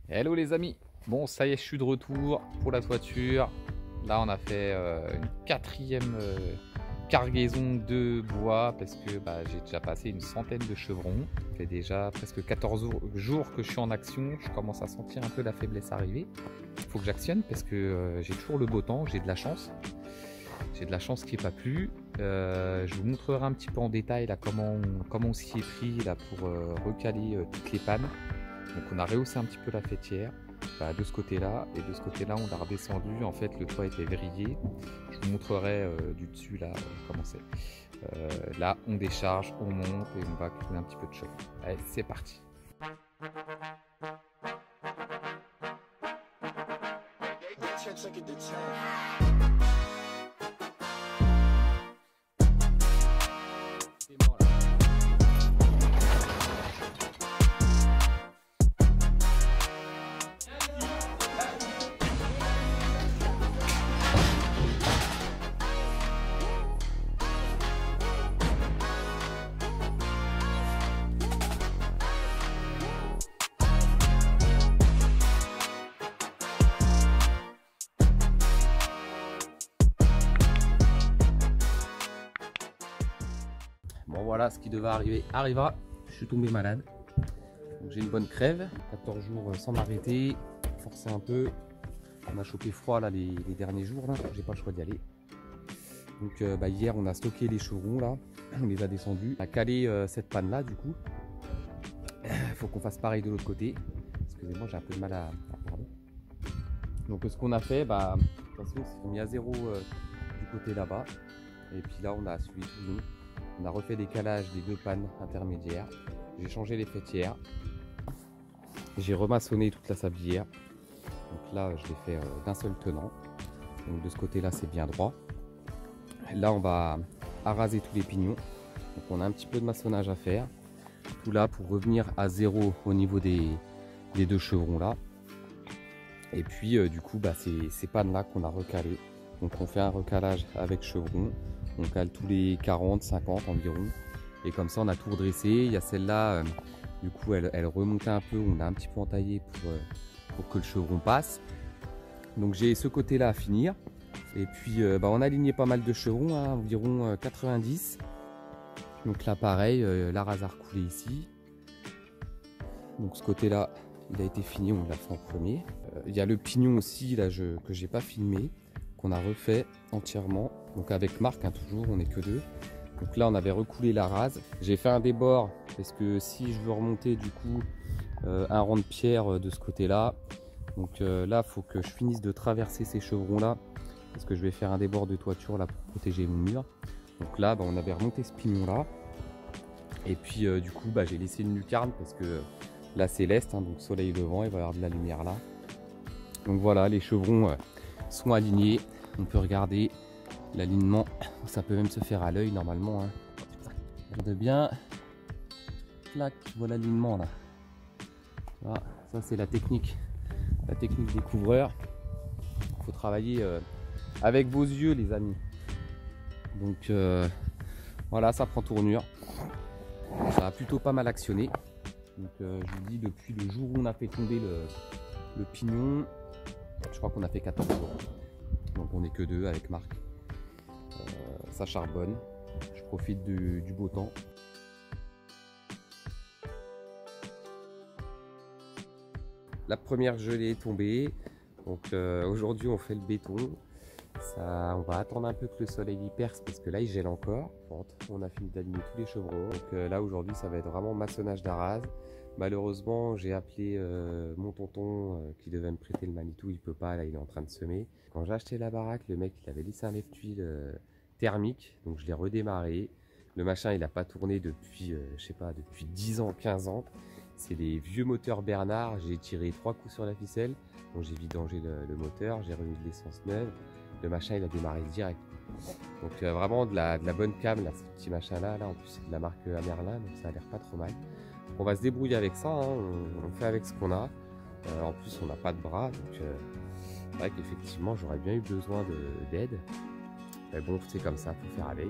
Hello les amis, bon ça y est je suis de retour pour la toiture. Là on a fait une quatrième cargaison de bois parce que j'ai déjà passé une centaine de chevrons. Ça fait déjà presque 14 jours que je suis en action, je commence à sentir un peu la faiblesse arriver. Il faut que j'actionne parce que j'ai toujours le beau temps, j'ai de la chance. J'ai de la chance qu'il n'y ait pas plu. Je vous montrerai un petit peu en détail là, comment on s'y est pris là, pour recaler toutes les pannes. Donc on a rehaussé un petit peu la fêtière de ce côté-là, et de ce côté-là on l'a redescendu. En fait le toit était vrillé. Je vous montrerai du dessus là comment c'est. Là on décharge, on monte et on va clouer un petit peu de chauffe. Allez c'est parti. Bon voilà, ce qui devait arriver arrivera. Je suis tombé malade. J'ai une bonne crève. 14 jours sans m'arrêter. Forcer un peu. On a chopé froid là les derniers jours. J'ai pas le choix d'y aller. Donc hier on a stocké les chevrons là. On les a descendus. On a calé cette panne là du coup. Il faut qu'on fasse pareil de l'autre côté. Excusez-moi, j'ai un peu de mal à parler. Donc ce qu'on a fait, de toute façon c'est mis à zéro du côté là-bas. Et puis là on a suivi tout le long. On a refait des calages des deux pannes intermédiaires. J'ai changé les fêtières. J'ai remaçonné toute la sablière. Donc là, je l'ai fait d'un seul tenant. Donc de ce côté-là, c'est bien droit. Là, on va araser tous les pignons. Donc on a un petit peu de maçonnage à faire. Tout là pour revenir à zéro au niveau des deux chevrons là. Et puis du coup, ces pannes là qu'on a recalées. Donc on fait un recalage avec chevron. On cale tous les 40, 50 environ. Et comme ça, on a tout redressé. Il y a celle-là, du coup, elle remontait un peu. On a un petit peu entaillé pour que le chevron passe. Donc j'ai ce côté-là à finir. Et puis, on a aligné pas mal de chevrons, environ 90. Donc là, pareil, la rasar coulé ici. Donc ce côté-là, il a été fini. On l'a fait en premier. Il y a le pignon aussi, là, que j'ai pas filmé, qu'on a refait entièrement. Donc avec Marc, toujours, on n'est que deux. Donc là, on avait recoulé la rase. J'ai fait un débord parce que si je veux remonter du coup un rang de pierre de ce côté-là, donc là, il faut que je finisse de traverser ces chevrons-là parce que je vais faire un débord de toiture là pour protéger mon mur. Donc là, on avait remonté ce pignon-là. Et puis du coup, j'ai laissé une lucarne parce que là, c'est l'est, donc soleil levant, il va y avoir de la lumière là. Donc voilà, les chevrons sont alignés. On peut regarder l'alignement, ça peut même se faire à l'œil normalement. Regarde bien, clac, tu vois l'alignement là. Voilà, ça c'est la technique découvreur. Il faut travailler avec vos yeux les amis. Donc voilà, ça prend tournure. Ça a plutôt pas mal actionné. Donc je vous dis, depuis le jour où on a fait tomber le pignon, je crois qu'on a fait 14 jours. Donc on n'est que deux avec Marc. Ça charbonne, je profite du beau temps. La première gelée est tombée, donc aujourd'hui on fait le béton. On va attendre un peu que le soleil y perce parce que là il gèle encore. On a fini d'aligner tous les chevrons, donc là aujourd'hui ça va être vraiment maçonnage d'arase. Malheureusement j'ai appelé mon tonton qui devait me prêter le Manitou, il peut pas, là il est en train de semer. Quand j'ai acheté la baraque, le mec il avait laissé un lève-tuile thermique, donc je l'ai redémarré. Le machin il n'a pas tourné depuis je sais pas, depuis 10 ans, 15 ans. C'est les vieux moteurs Bernard. J'ai tiré 3 coups sur la ficelle, donc j'ai vidangé le moteur, j'ai remis de l'essence neuve. Le machin il a démarré direct. Donc vraiment de la bonne cam là, ce petit machin là, en plus c'est de la marque Merlin, donc ça a l'air pas trop mal. Donc, on va se débrouiller avec ça, on fait avec ce qu'on a. En plus on n'a pas de bras, donc c'est vrai qu'effectivement j'aurais bien eu besoin d'aide. Mais bon, c'est comme ça, faut faire avec.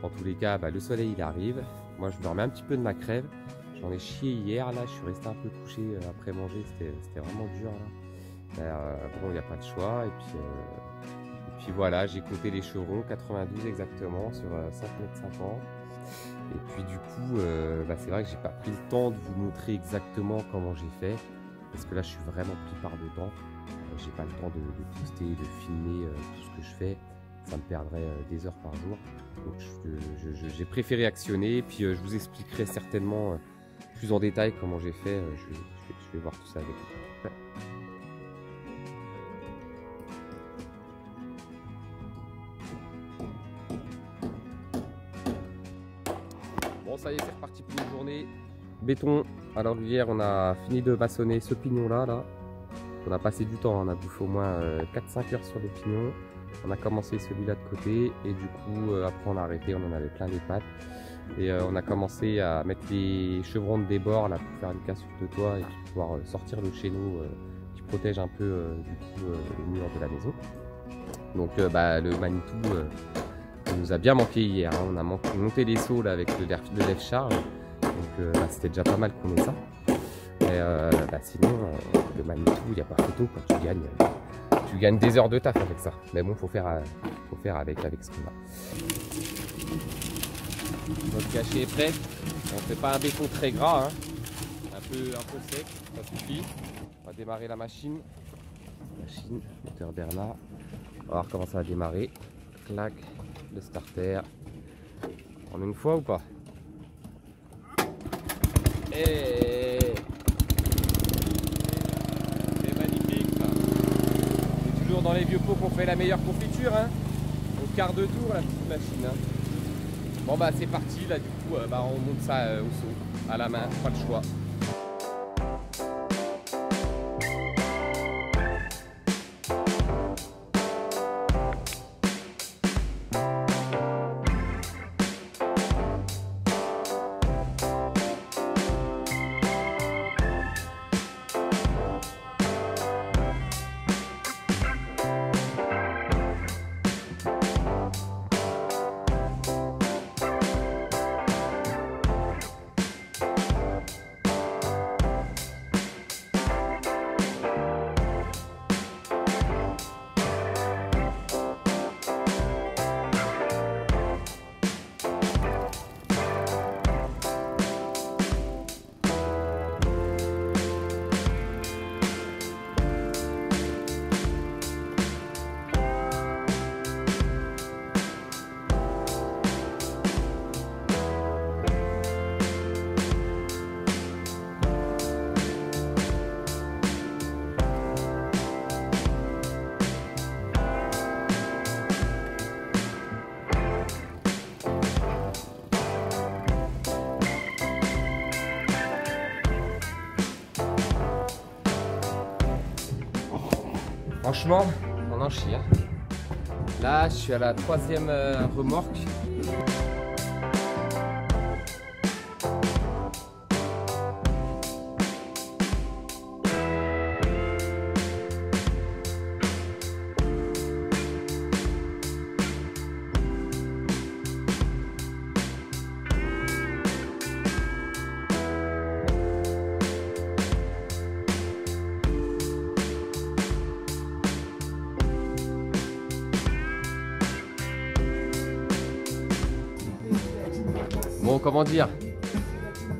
En tous les cas, le soleil il arrive. Moi je me remets un petit peu de ma crève. Je J'en ai chié hier, là, je suis resté un peu couché après manger, c'était vraiment dur là. Bon, il n'y a pas de choix, et puis voilà, j'ai compté les chevrons, 92 exactement, sur 5 mètres 50. Et puis du coup, c'est vrai que j'ai pas pris le temps de vous montrer exactement comment j'ai fait, parce que là je suis vraiment pris par le temps. J'ai pas le temps de poster, de filmer tout ce que je fais, ça me perdrait des heures par jour. Donc j'ai préféré actionner, puis je vous expliquerai certainement plus en détail comment j'ai fait. Je vais voir tout ça avec vous. Bon, ça y est, c'est reparti pour une journée. Béton. Alors hier, on a fini de maçonner ce pignon là. On a passé du temps, on a bouffé au moins 4-5 heures sur le pignon. On a commencé celui-là de côté et du coup après on a arrêté, on en avait plein les pattes. Et on a commencé à mettre les chevrons de débord là pour faire une cassure de toit et puis pouvoir sortir le chéneau qui protège un peu du coup les murs de la maison. Donc le Manitou nous a bien manqué hier, hein. On a monté les seaux là avec le lève-charge. Donc c'était déjà pas mal qu'on ait ça. Et sinon le Manitou, il n'y a pas photo quand tu gagnes des heures de taf avec ça. Mais bon, faut faire avec ce qu'on a. Notre cachet est prêt. On fait pas un béton très gras, hein. Un peu sec, ça suffit. On va démarrer la machine. Moteur Bernard. On va voir comment ça va démarrer. Clac, le starter. On a une fois ou pas? Et c'est magnifique ça. C'est toujours dans les vieux pots qu'on fait la meilleure confiture, hein. Au quart de tour la petite machine, hein. Bon c'est parti là, du coup on monte ça au seau, à la main, pas le choix. Franchement, on en chie, hein. Là, je suis à la 3e remorque. Bon, comment dire,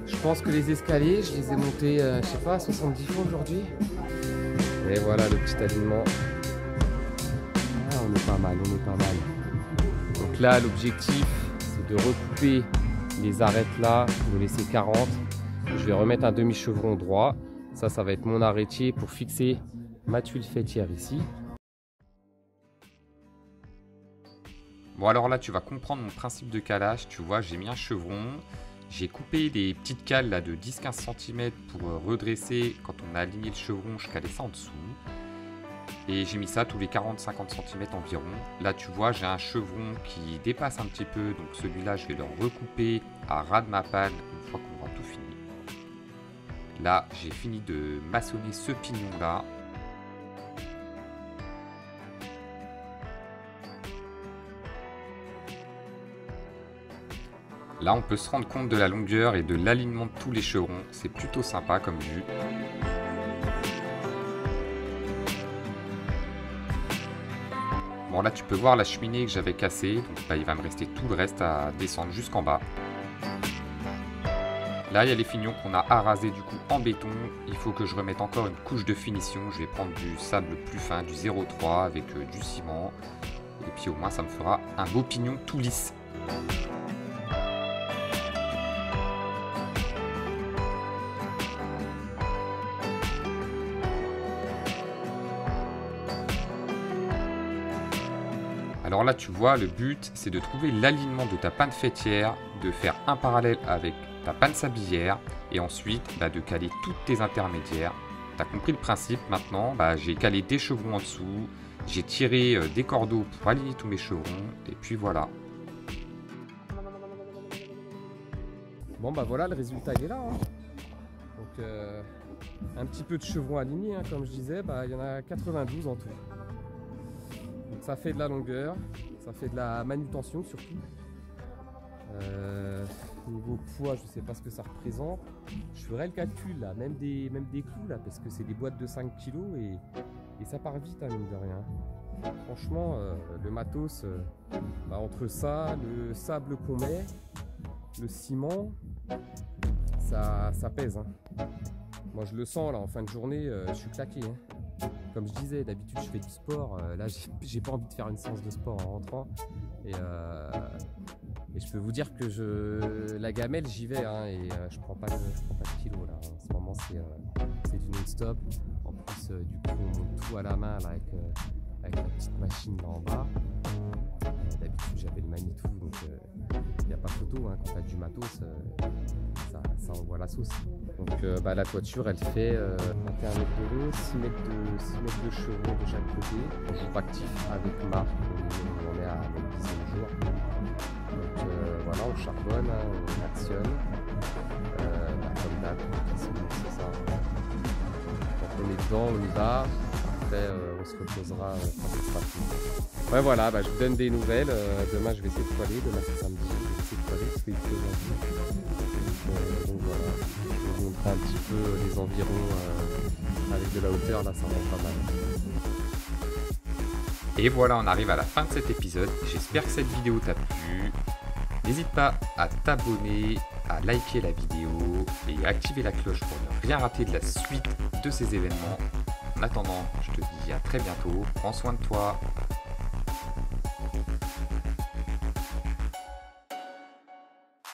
je pense que les escaliers, je les ai montés, je sais pas, 70 fois aujourd'hui. Et voilà le petit alignement. Ah, on est pas mal, on est pas mal. Donc là, l'objectif, c'est de recouper les arêtes là, de laisser 40. Je vais remettre un demi-chevron droit. Ça va être mon arrêtier pour fixer ma tuile faîtière ici. Bon alors là tu vas comprendre mon principe de calage, tu vois j'ai mis un chevron, j'ai coupé des petites cales là de 10-15 cm pour redresser, quand on a aligné le chevron je calais ça en dessous. Et j'ai mis ça tous les 40-50 cm environ. Là tu vois j'ai un chevron qui dépasse un petit peu, donc celui-là je vais le recouper à ras de ma panne une fois qu'on aura tout fini. Là j'ai fini de maçonner ce pignon là. Là, on peut se rendre compte de la longueur et de l'alignement de tous les chevrons. C'est plutôt sympa comme vue. Bon, là, tu peux voir la cheminée que j'avais cassée. Donc, il va me rester tout le reste à descendre jusqu'en bas. Là, il y a les fignons qu'on a arasés du coup en béton. Il faut que je remette encore une couche de finition. Je vais prendre du sable plus fin, du 0,3 avec du ciment. Et puis au moins, ça me fera un beau pignon tout lisse. Alors là, tu vois, le but, c'est de trouver l'alignement de ta panne fêtière, de faire un parallèle avec ta panne sablière et ensuite de caler toutes tes intermédiaires. Tu as compris le principe maintenant, j'ai calé des chevrons en dessous, j'ai tiré des cordeaux pour aligner tous mes chevrons et puis voilà. Bon voilà, le résultat il est là. Hein. Donc un petit peu de chevrons alignés, hein, comme je disais, il y en a 92 en tout. Donc ça fait de la longueur, ça fait de la manutention surtout. Niveau poids, je sais pas ce que ça représente. Je ferai le calcul là, même des clous là, parce que c'est des boîtes de 5 kg et ça part vite, hein, mine de rien. Franchement, le matos, entre ça, le sable qu'on met, le ciment, ça pèse. Hein. Moi je le sens là, en fin de journée, je suis claqué. Hein. Comme je disais, d'habitude je fais du sport, là j'ai pas envie de faire une séance de sport en rentrant. Et je peux vous dire que la gamelle j'y vais, hein, et je prends pas de kilos là. En ce moment c'est du non-stop. En plus du coup on monte tout à la main là, avec la petite machine là en bas. D'habitude j'avais le Manitou, donc il n'y a pas photo, hein, quand tu as du matos, ça envoie la sauce. Donc la toiture elle fait 21 mètres de haut, 6 mètres de chevrons de chaque côté. On joue actif avec Marc, on est à notre 10e jour. Donc voilà, on charbonne, hein, on actionne. Comme d'hab, c'est ça. Quand on est dedans, on y va. Après, on se reposera quand ce sera fini. Ouais, voilà, je vous donne des nouvelles. Demain, je vais essayer de poêler. Demain, c'est samedi. Je vais essayer de poêler parce qu'il pleut aujourd'hui. Donc voilà, je vais vous montrer un petit peu les environs avec de la hauteur. Là, ça rend pas mal. Et voilà, on arrive à la fin de cet épisode. J'espère que cette vidéo t'a plu. N'hésite pas à t'abonner, à liker la vidéo et à activer la cloche pour ne rien rater de la suite de ces événements. En attendant, je te dis à très bientôt. Prends soin de toi.